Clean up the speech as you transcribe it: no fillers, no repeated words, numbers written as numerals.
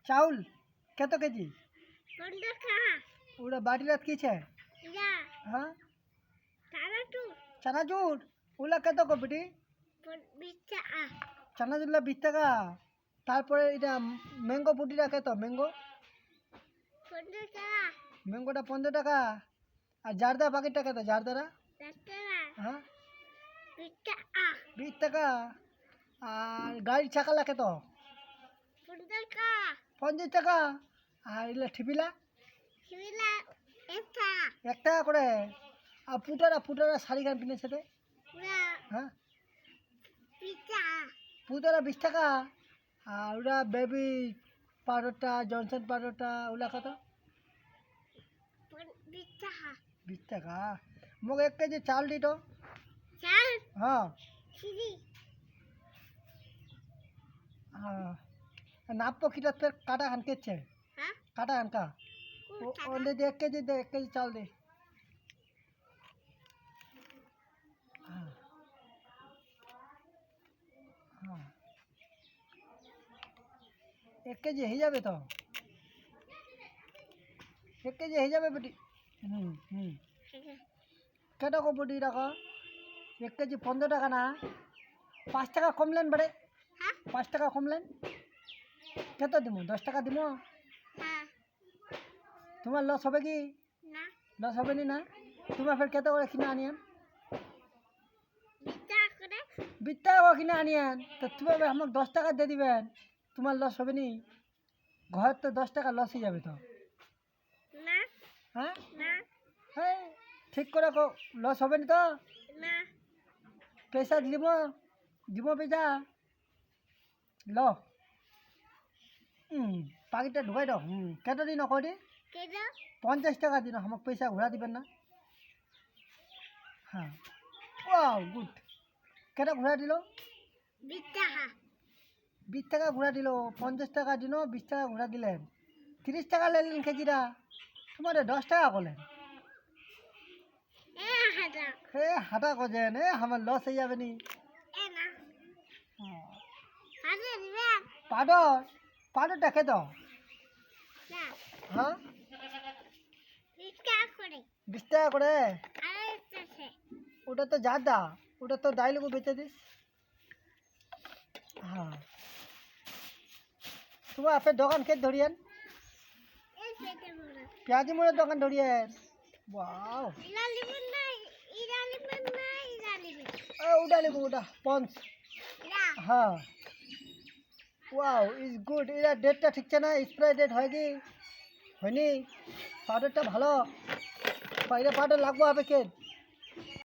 চাউল কত কেজি? 15 টাকা। ওটা বাটিলাত কি છે? ইয়া হ্যাঁ চানাচুর চানাচুর ওগুলা কত গো বেটি? 20 টাকা। চানাচুরগুলা 20 টাকা। তারপরে এটা ম্যাঙ্গো পুটিটা কত ম্যাঙ্গো? 15 টাকা। ম্যাঙ্গোটা 15 টাকা। আর জারদা প্যাকেটটা কত জারদারা? 10 টাকা। হ্যাঁ 20 টাকা। 20 টাকা। আর গাড়ির চাকালা কত? 15 টাকা। 50 টাকা। আর এগুলা ঠিপিলা শিবিলা 1 টাকা। 1 টাকা করে। আর ফুটারা শাড়ি খান পিনের সাথে পুরা হ্যাঁ 20 টাকা। ফুটারা 20 টাকা। আর ওরা বেবি পাউডারটা জনসন পাউডারটা ওগুলা কত? 20 টাকা। 20 টাকা। মোক 1 কেজি চাল দিত। চাল হ্যাঁ সিঁড়ি হ্যাঁ নাপো কিটা তোর কাটা খান কেছে হ্যাঁ কাটা খান কা ওলে দে 1 কেজি দে 1 কেজি চাল দে। হ্যাঁ হ্যাঁ 1 কেজি হয়ে যাবে তো 1 কেজি হয়ে যাবে বেটি। হুম কেটা কো বেটি রাখো 1 কেজি 15 টাকা না 5 টাকা কমলেন বেড়ে হ্যাঁ 5 টাকা কমলেন কত দিব 10 টাকা দিব হ্যাঁ তোমার লস হবে কি? না লস হবে নি না তোমার ফের কত করে কিনে আনিয়েন? 20 টাকা করে 20 টাকা করে কিনে আনিয়েন তো তুমি আমাকে 10 টাকা দিয়ে দিবেন তোমার লস হবে নি? ঘর তো 10 টাকা লস হয়ে যাবে তো না হ্যাঁ না হ্যাঁ ঠিক করে লস হবে নি তো না পয়সা দিব দিব পয়সা ল পাখিটা ঢুকাই দাও কত দিন কয় দি কেন 50 টাকা দিন আমাকে পয়সা ঘোরা দিবেন না? হ্যাঁ ওয়াও গুড কেটা ঘোরা দিল 20 টাকা 20 টাকা ঘোরা দিল 50 টাকা দিন 20 টাকা ঘোরা দিলেন 30 টাকা নিলেন কেজিটা তোমার 10 টাকা করলেন হাজার হে হাঁটা করেন আমার লস হয়ে যাবে নি? না হাজার দিবেন পাউডারটা খেত না হ্যাঁ 20 টাকা করে 20 টাকা করে। আর আছে ওটা তো জাদা ওটা তো ডাইলগো বেচে দিস। হ্যাঁ তোমার আপের দোকান কে ধরিয়েন এই পেটে বড় পেঁয়াজি মোড়ের দোকান ধরিয়েন ওয়াও ইরালিবেন না ইরালিবেন না ইরালিবেন ওটা লিখো ওটা পঞ্চ ইরা হ্যাঁ ওয়াও ইজ গুড এটা ডেটটা ঠিকছে না স্প্রে ডেট হয় কি হয়নি পাউডারটা ভালো পাউডার লাগবো আপে কে